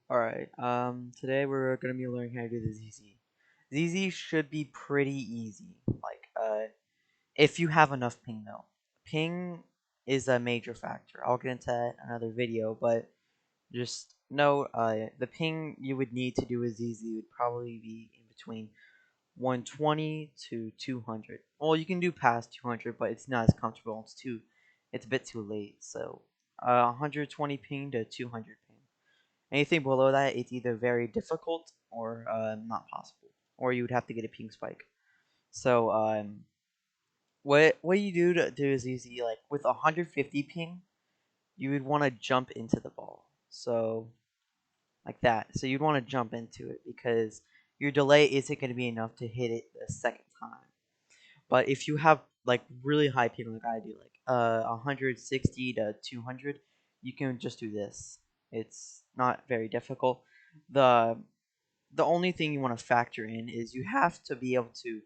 Alright, today we're gonna be learning how to do the ZZ. ZZ should be pretty easy. If you have enough ping though. Ping is a major factor. I'll get into that in another video, but just know, the ping you would need to do a ZZ would probably be in between 120 to 200. Well, you can do past 200, but it's not as comfortable. It's a bit too late. So, 120 ping to 200 ping. Anything below that, it's either very difficult or not possible, or you would have to get a ping spike. So what you do to do is easy. Like with 150 ping, you would want to jump into the ball. So like that. So you'd want to jump into it because your delay isn't going to be enough to hit it the second time. But if you have like really high ping like I do, like 160 to 200, you can just do this. It's not very difficult. The the only thing you want to factor in is you have to be able to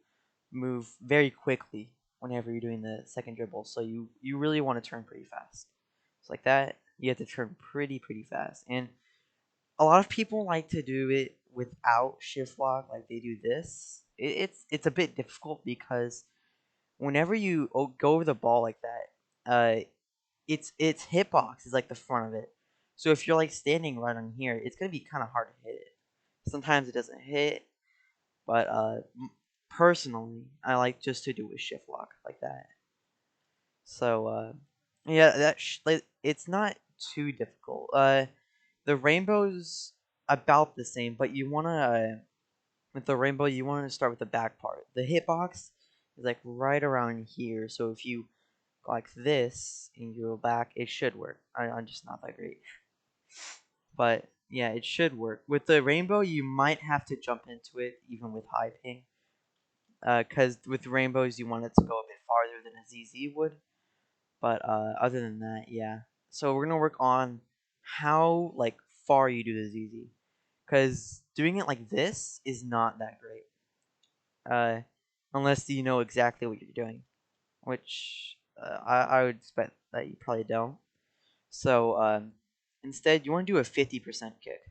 move very quickly whenever you're doing the second dribble. So you really want to turn pretty fast. It's like that. You have to turn pretty fast. And a lot of people like to do it without shift lock, like they do this. It's a bit difficult because whenever you go over the ball like that, its hitbox is like the front of it. So if you're like standing right on here, it's gonna be kind of hard to hit it. Sometimes it doesn't hit, but personally, I like just to do a shift lock like that. So yeah, it's not too difficult. The rainbow's about the same, but you wanna with the rainbow you want to start with the back part. The hitbox is like right around here, so if you go like this and you go back, it should work. I'm just not that great. But yeah, it should work. With the rainbow, you might have to jump into it even with high ping, because with rainbows you want it to go a bit farther than a ZZ would. But other than that, yeah. So we're gonna work on how like far you do the ZZ, because doing it like this is not that great, uh, unless you know exactly what you're doing, which I would expect that you probably don't. So instead, you want to do a 50% kick.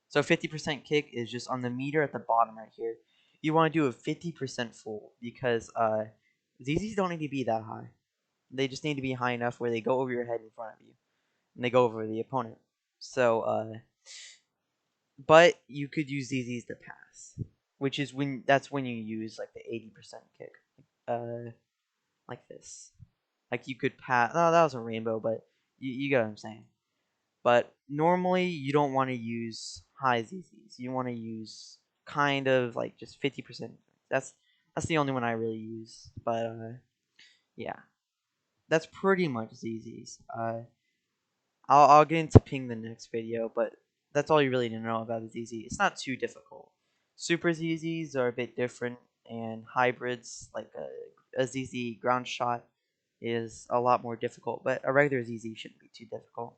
So 50% kick is just on the meter at the bottom right here. You want to do a 50% full because ZZs don't need to be that high. They just need to be high enough where they go over your head in front of you and they go over the opponent. So but you could use ZZs to pass, which is when you use like the 80% kick, uh, like this. Like you could pass. No, that was a rainbow, but you get what I'm saying. But normally you don't want to use high ZZs. You want to use kind of like just 50%. That's the only one I really use. But yeah, that's pretty much ZZs. I'll get into ping the next video, but that's all you really need to know about the ZZ. It's not too difficult. Super ZZs are a bit different, and hybrids like a ZZ ground shot is a lot more difficult. But a regular ZZ shouldn't be too difficult.